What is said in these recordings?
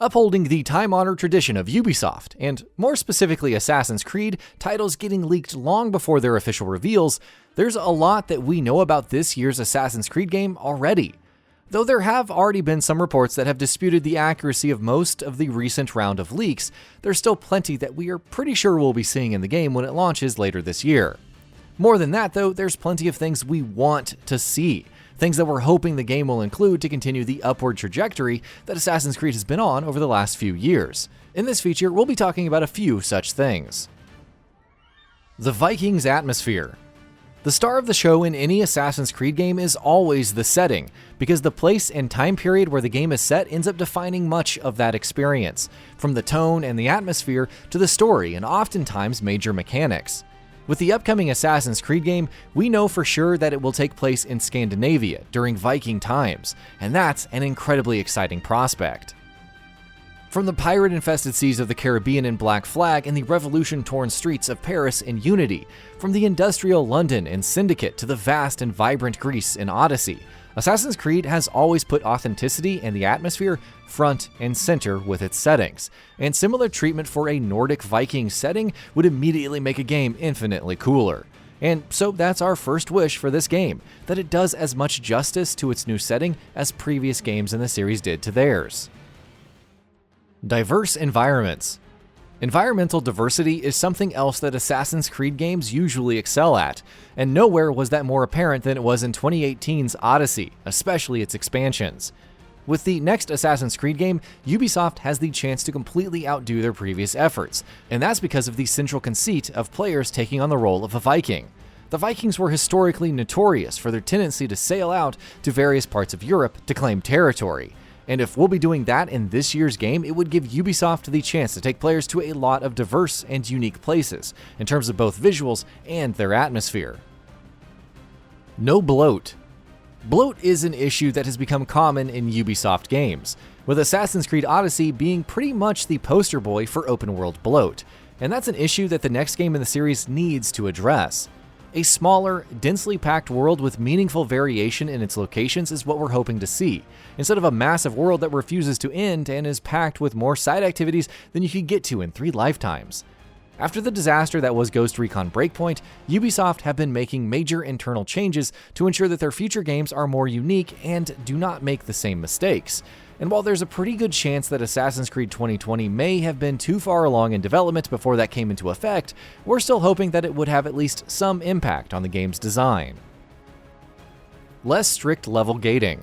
Upholding the time-honored tradition of Ubisoft, and more specifically Assassin's Creed, titles getting leaked long before their official reveals, there's a lot that we know about this year's Assassin's Creed game already. Though there have already been some reports that have disputed the accuracy of most of the recent round of leaks, there's still plenty that we are pretty sure we'll be seeing in the game when it launches later this year. More than that though, there's plenty of things we want to see. Things that we're hoping the game will include to continue the upward trajectory that Assassin's Creed has been on over the last few years. In this feature, we'll be talking about a few such things. The Vikings atmosphere. The star of the show in any Assassin's Creed game is always the setting, because the place and time period where the game is set ends up defining much of that experience, from the tone and the atmosphere to the story and oftentimes major mechanics. With the upcoming Assassin's Creed game, we know for sure that it will take place in Scandinavia during Viking times, and that's an incredibly exciting prospect. From the pirate-infested seas of the Caribbean in Black Flag and the revolution-torn streets of Paris in Unity, from the industrial London in Syndicate to the vast and vibrant Greece in Odyssey, Assassin's Creed has always put authenticity and the atmosphere front and center with its settings, and similar treatment for a Nordic Viking setting would immediately make a game infinitely cooler. And so that's our first wish for this game, that it does as much justice to its new setting as previous games in the series did to theirs. Diverse environments. Environmental diversity is something else that Assassin's Creed games usually excel at, and nowhere was that more apparent than it was in 2018's Odyssey, especially its expansions. With the next Assassin's Creed game, Ubisoft has the chance to completely outdo their previous efforts, and that's because of the central conceit of players taking on the role of a Viking. The Vikings were historically notorious for their tendency to sail out to various parts of Europe to claim territory. And if we'll be doing that in this year's game, it would give Ubisoft the chance to take players to a lot of diverse and unique places, in terms of both visuals and their atmosphere. No bloat. Bloat is an issue that has become common in Ubisoft games, with Assassin's Creed Odyssey being pretty much the poster boy for open-world bloat, and that's an issue that the next game in the series needs to address. A smaller, densely packed world with meaningful variation in its locations is what we're hoping to see, instead of a massive world that refuses to end and is packed with more side activities than you could get to in 3 lifetimes. After the disaster that was Ghost Recon Breakpoint, Ubisoft have been making major internal changes to ensure that their future games are more unique and do not make the same mistakes. And while there's a pretty good chance that Assassin's Creed 2020 may have been too far along in development before that came into effect, we're still hoping that it would have at least some impact on the game's design. Less strict level gating.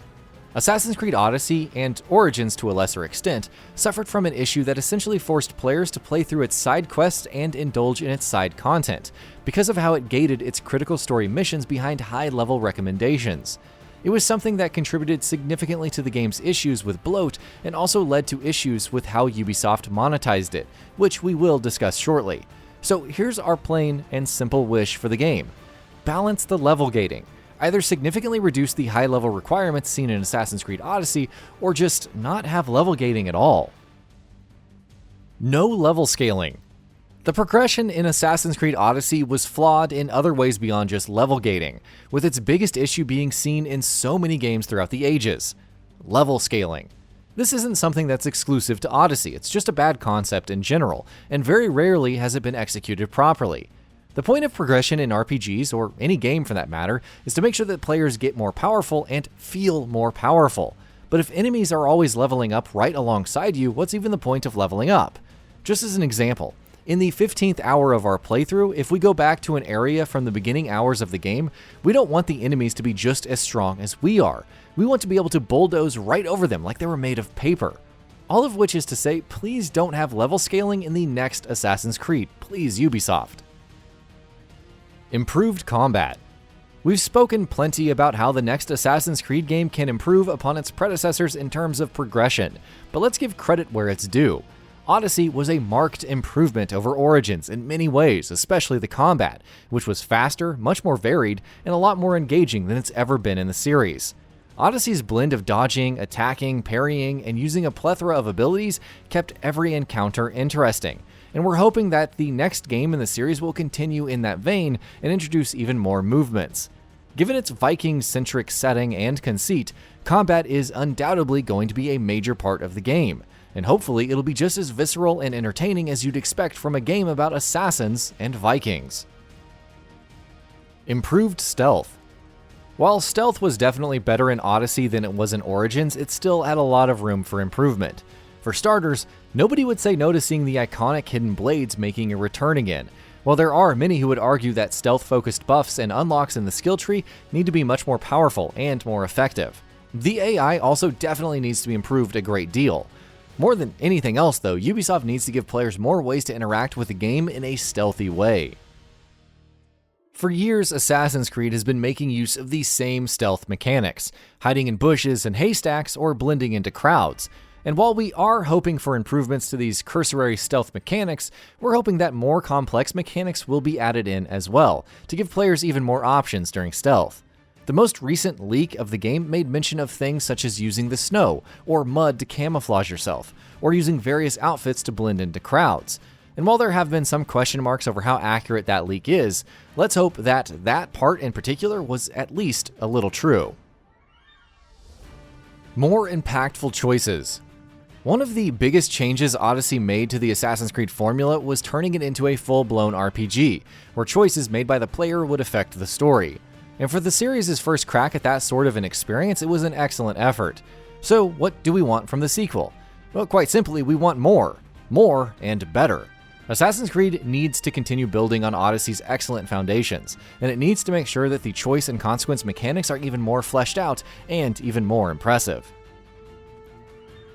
Assassin's Creed Odyssey, and Origins to a lesser extent, suffered from an issue that essentially forced players to play through its side quests and indulge in its side content, because of how it gated its critical story missions behind high-level recommendations. It was something that contributed significantly to the game's issues with bloat and also led to issues with how Ubisoft monetized it, which we will discuss shortly. So here's our plain and simple wish for the game. Balance the level gating. Either significantly reduce the high-level requirements seen in Assassin's Creed Odyssey, or just not have level gating at all. No level scaling. The progression in Assassin's Creed Odyssey was flawed in other ways beyond just level gating, with its biggest issue being seen in so many games throughout the ages: level scaling. This isn't something that's exclusive to Odyssey, it's just a bad concept in general, and very rarely has it been executed properly. The point of progression in RPGs, or any game for that matter, is to make sure that players get more powerful and feel more powerful. But if enemies are always leveling up right alongside you, what's even the point of leveling up? Just as an example, in the 15th hour of our playthrough, if we go back to an area from the beginning hours of the game, we don't want the enemies to be just as strong as we are. We want to be able to bulldoze right over them like they were made of paper. All of which is to say, please don't have level scaling in the next Assassin's Creed, please Ubisoft. Improved combat. We've spoken plenty about how the next Assassin's Creed game can improve upon its predecessors in terms of progression, but let's give credit where it's due. Odyssey was a marked improvement over Origins in many ways, especially the combat, which was faster, much more varied, and a lot more engaging than it's ever been in the series. Odyssey's blend of dodging, attacking, parrying, and using a plethora of abilities kept every encounter interesting, and we're hoping that the next game in the series will continue in that vein and introduce even more movements. Given its Viking-centric setting and conceit, combat is undoubtedly going to be a major part of the game, and hopefully it'll be just as visceral and entertaining as you'd expect from a game about assassins and Vikings. Improved stealth. While stealth was definitely better in Odyssey than it was in Origins, it still had a lot of room for improvement. For starters, nobody would say no to seeing the iconic hidden blades making a return again, while there are many who would argue that stealth-focused buffs and unlocks in the skill tree need to be much more powerful and more effective. The AI also definitely needs to be improved a great deal. More than anything else though, Ubisoft needs to give players more ways to interact with the game in a stealthy way. For years, Assassin's Creed has been making use of these same stealth mechanics, hiding in bushes and haystacks or blending into crowds. And while we are hoping for improvements to these cursory stealth mechanics, we're hoping that more complex mechanics will be added in as well, to give players even more options during stealth. The most recent leak of the game made mention of things such as using the snow or mud to camouflage yourself, or using various outfits to blend into crowds. And while there have been some question marks over how accurate that leak is, let's hope that that part in particular was at least a little true. More impactful choices. One of the biggest changes Odyssey made to the Assassin's Creed formula was turning it into a full-blown RPG, where choices made by the player would affect the story. And for the series' first crack at that sort of an experience, it was an excellent effort. So what do we want from the sequel? Well, quite simply, we want more and better. Assassin's Creed needs to continue building on Odyssey's excellent foundations, and it needs to make sure that the choice and consequence mechanics are even more fleshed out and even more impressive.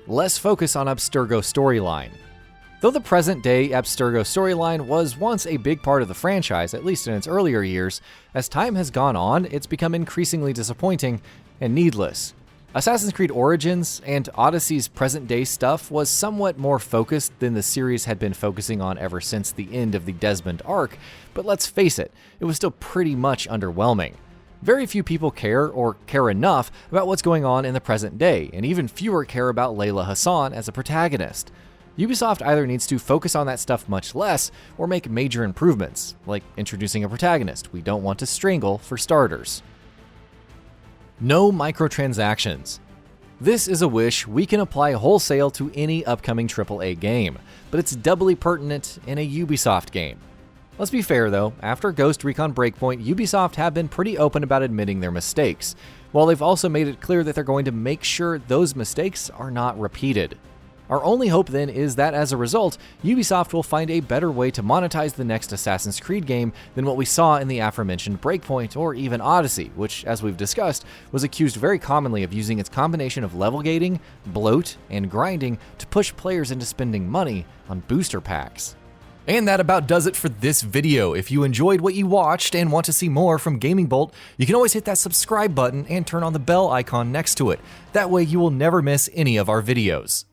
Less focus on ABSTERGO storyline. Though the present-day ABSTERGO storyline was once a big part of the franchise, at least in its earlier years, as time has gone on, it's become increasingly disappointing and needless. Assassin's Creed Origins and Odyssey's present-day stuff was somewhat more focused than the series had been focusing on ever since the end of the Desmond arc, but let's face it, it was still pretty much underwhelming. Very few people care or care enough about what's going on in the present day, and even fewer care about Layla Hassan as a protagonist. Ubisoft either needs to focus on that stuff much less, or make major improvements, like introducing a protagonist we don't want to strangle for starters. No microtransactions. This is a wish we can apply wholesale to any upcoming AAA game, but it's doubly pertinent in a Ubisoft game. Let's be fair though, after Ghost Recon Breakpoint, Ubisoft have been pretty open about admitting their mistakes, while they've also made it clear that they're going to make sure those mistakes are not repeated. Our only hope then is that as a result, Ubisoft will find a better way to monetize the next Assassin's Creed game than what we saw in the aforementioned Breakpoint or even Odyssey, which, as we've discussed, was accused very commonly of using its combination of level gating, bloat, and grinding to push players into spending money on booster packs. And that about does it for this video. If you enjoyed what you watched and want to see more from GamingBolt, you can always hit that subscribe button and turn on the bell icon next to it. That way you will never miss any of our videos.